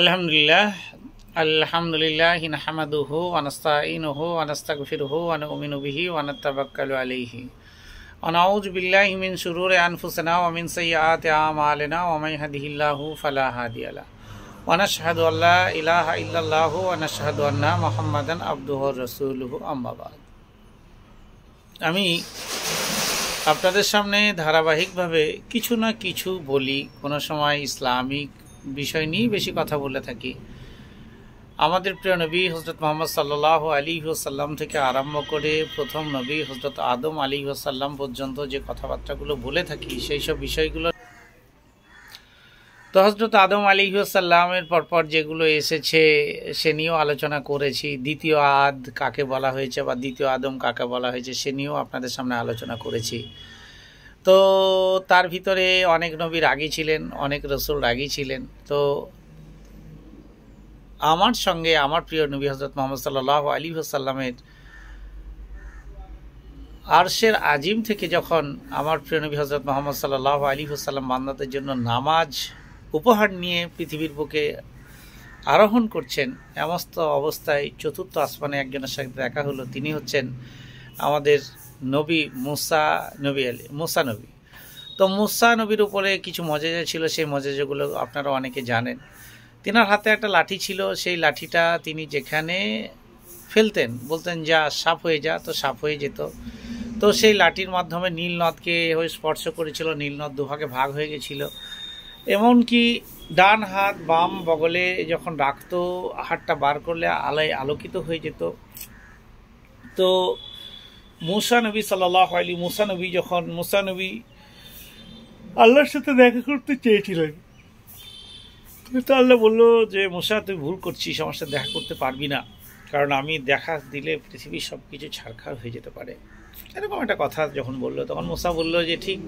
আলহামদুলিল্লাহ আলহামদুলিল্লাহি নাহমাদুহু ওয়া নাস্তাঈনুহু ওয়া নাস্তাগফিরুহু ওয়া নু'মিনু বিহি ওয়া নাতাওয়াক্কালু আলাইহি ওয়া নাউযু বিল্লাহি মিন শুরুরি আনফুসিনা ওয়া মিন সাইয়্যাতি আ'মালিনা ওয়া মান ইয়াহদিহিল্লাহু ফালা হাদিয়া লাহু ওয়া নাশহাদু আল্লা ইলাহা ইল্লাল্লাহু ওয়া নাশহাদু আন্না মুহাম্মাদান আবদুহু ওয়া রাসূলুহু আম্মা বা'দ। আমি আপনাদের সামনে ধারাবাহিকভাবে কিছু না কিছু বলি, কোনো সময় ইসলামিক বিষয় নিয়ে বেশি কথা বলে থাকি। আমাদের প্রিয় নবী হযরত মুহাম্মদ সাল্লাল্লাহু আলাইহি ওয়াসাল্লাম থেকে আরম্ভ করে প্রথম নবী হযরত আদম আলাইহিস সালাম পর্যন্ত যে কথাবার্তাগুলো বলে থাকি, সেই সব বিষয়গুলো তো হযরত আদম আলাইহিস সালামের পরপর যেগুলো এসেছে সে নিয়েও আলোচনা করেছি। দ্বিতীয় আদ কাকে বলা হয়েছে বা দ্বিতীয় আদম কাকে বলা হয়েছে সে নিয়েও আপনাদের সামনে আলোচনা করেছি। তো তার ভিতরে অনেক নবী রাগী ছিলেন, অনেক রসুল রাগী ছিলেন। তো আমার সঙ্গে আমার প্রিয় নবী হযরত মুহাম্মদ সাল্লাল্লাহু আলাইহি ওয়াসাল্লামের আরশের আজিম থেকে যখন আমার প্রিয় নবী হযরত মুহাম্মদ সাল্লাল্লাহু আলাইহি ওয়াসাল্লাম বান্দাদের জন্য নামাজ উপহার নিয়ে পৃথিবীর বুকে আরোহণ করছেন, এমস্ত অবস্থায় চতুর্থ আসমানে একজনের সাথে দেখা হলো। তিনি হচ্ছেন আমাদের নবী মুসা নবী। তো মুসা নবীর উপরে কিছু মজেজা ছিল, সেই মজেজাগুলো আপনারা অনেকে জানেন। তিনার হাতে একটা লাঠি ছিল, সেই লাঠিটা তিনি যেখানে ফেলতেন বলতেন যা সাপ হয়ে যা, তো সাপ হয়ে যেত। তো সেই লাঠির মাধ্যমে নীল নদকে স্পর্শ করেছিল, নীল নদ দুভাগে ভাগ হয়ে গেছিল। এমনকি ডান হাত বাম বগলে যখন রাখতো, হাতটা বার করলে আলোয় আলোকিত হয়ে যেত। তো মুসা নবী সাল্লাল্লাহু আলাইহি মুসা নবী আল্লাহর সাথে দেখা করতে চেয়েছিলেন, তো আল্লাহ বললো যে মুসা তুই ভুল করছিস, আমার সাথে দেখা করতে পারবি না, কারণ আমি দেখা দিলে পৃথিবীর সব কিছু ছারখার হয়ে যেতে পারে। এরকম একটা কথা যখন বললো, তখন মুসা বললো যে ঠিক,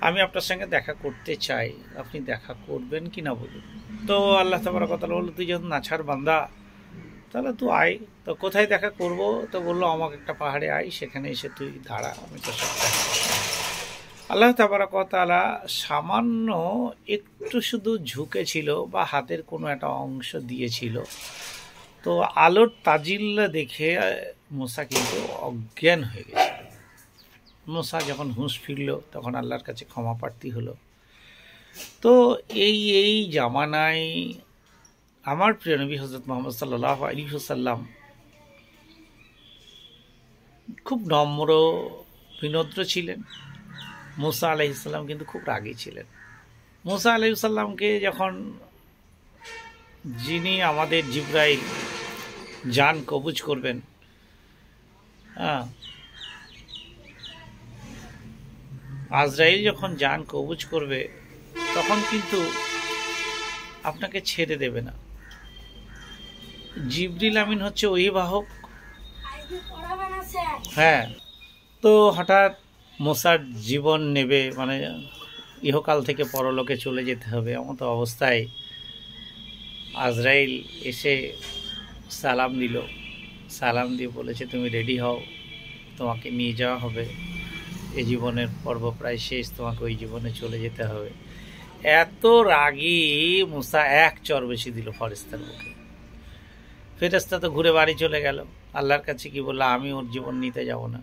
আমি আপনার সঙ্গে দেখা করতে চাই, আপনি দেখা করবেন কি না বলুন। তো আল্লাহ তাবারক ওয়া তাআলা বললো তুই যখন নাছার বান্দা তাহলে তুই আয়। তো কোথায় দেখা করব? তো বললো আমাকে একটা পাহাড়ে আয়, সেখানে এসে তুই দাঁড়া, আমি তোর সাথে। আল্লাহ তাবারক ওয়া তাআলা সামান্য একটু শুধু ঝুঁকেছিল বা হাতের কোনো একটা অংশ দিয়েছিল। তো আলোর তাজিল্লা দেখে মুসা কিন্তু অজ্ঞান হয়ে গেছিল। মুসা যখন হুঁশ ফিরল তখন আল্লাহর কাছে ক্ষমা প্রার্থী হলো। তো এই জামানায় আমার প্রিয় নবী হযরত মুহাম্মদ সাল্লাল্লাহু আলাইহি ওয়াসাল্লাম খুব নম্র বিনম্র ছিলেন। মুসা আলাইহিস সালাম কিন্তু খুব রাগী ছিলেন। মুসা আলাইহিস সালামকে যখন যিনি আমাদের জিবরাইল জান কবুজ করবেন, আজরাইল যখন জান কবুজ করবে, তখন কিন্তু আপনাকে ছেড়ে দেবে না। জিবরিল আমিন হচ্ছে অভিবাহক। হ্যাঁ, তো হঠাৎ মুসার জীবন নেবে, মানে ইহকাল থেকে পরলোকে চলে যেতে হবে, এমন তো অবস্থায় আজরাইল এসে সালাম দিল। সালাম দিয়ে বলেছে তুমি রেডি হও, তোমাকে নিয়ে যাওয়া হবে, এই জীবনের পর্ব প্রায় শেষ, তোমাকে ওই জীবনে চলে যেতে হবে। এত রাগী মুসা এক চর বেশি দিল ফেরেশতার মুখে। ফেরেশতা তো ঘুরে বাড়ি চলে গেল। আল্লাহর কাছে কি বললো, আমি ওর জীবন নিতে যাব না।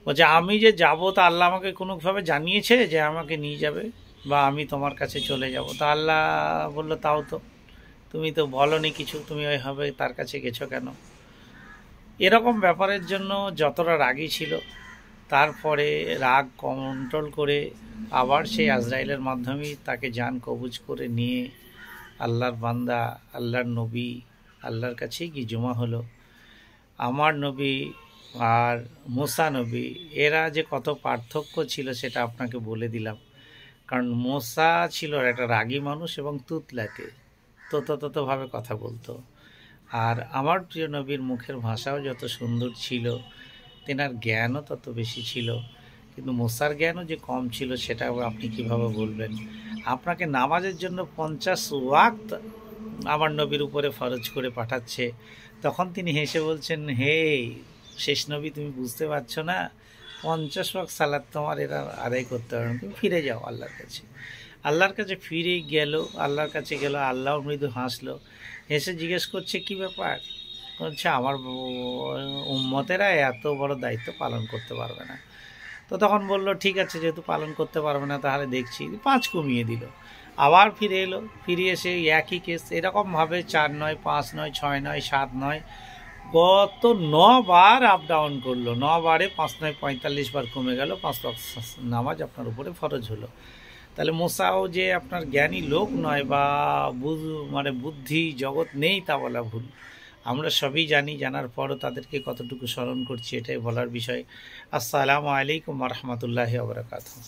বলছে আমি যে যাব তা আল্লাহ আমাকে কোনোভাবে জানিয়েছে যে আমাকে নিয়ে যাবে বা আমি তোমার কাছে চলে যাব? তা আল্লাহ বললো তাও তো, তুমি তো বলনি কিছু, তুমি ওইভাবে তার কাছে গেছো কেন? এরকম ব্যাপারের জন্য যতটা রাগী ছিল, তারপরে রাগ কন্ট্রোল করে আবার সেই আজরাইলের মাধ্যমেই তাকে জান কবুজ করে নিয়ে আল্লাহর বান্দা, আল্লাহর নবী আল্লাহর কাছেই কি জমা হলো। আমার নবী আর মুসা নবী এরা যে কত পার্থক্য ছিল সেটা আপনাকে বলে দিলাম। কারণ মুসা ছিল একটা রাগী মানুষ এবং তুতলাতে ততভাবে কথা বলতো। আর আমার প্রিয় নবীর মুখের ভাষাও যত সুন্দর ছিল, তেনার জ্ঞানও তত বেশি ছিল। কিন্তু মুসার জ্ঞানও যে কম ছিল সেটা আপনি কিভাবে বলবেন? আপনাকে নামাজের জন্য 50 ওয়াক্ত আমার নবীর উপরে ফরজ করে পাঠাচ্ছে, তখন তিনি হেসে বলছেন হে শেষ নবী, তুমি বুঝতে পারছো না 50 ওয়াক্ত সালাত তোমার এরা আদায় করতে পারবে, তুমি ফিরে যাও আল্লাহর কাছে। আল্লাহর কাছে ফিরে গেল, আল্লাহর কাছে গেল, আল্লাহ মৃদু হাসলো, হেসে জিজ্ঞেস করছে কি ব্যাপার, বলছে আমার উম্মতেরা এত বড় দায়িত্ব পালন করতে পারবে না। তো তখন বলল ঠিক আছে, যেহেতু পালন করতে পারবে না তাহলে দেখছি, 5 কমিয়ে দিল। আবার ফিরে এলো, ফিরে এসে একই কেস, এরকমভাবে 4 নয়, 5 নয়, 6 নয়, 7 নয়, গত 9 বার আপ ডাউন করলো। 9 বারে 5 নয় 45 বার কমে গেল, 5 ওয়াক্ত নামাজ আপনার উপরে ফরজ হলো। তাহলে মুসাও যে আপনার জ্ঞানী লোক নয় বা মানে বুদ্ধি জগৎ নেই তা বলা ভুল, আমরা সবই জানি, জানার পরও তাদেরকে কতটুকু স্মরণ করছি এটাই বলার বিষয়। আসসালামু আলাইকুম ওয়া রাহমাতুল্লাহি ওয়া বারাকাতুহু।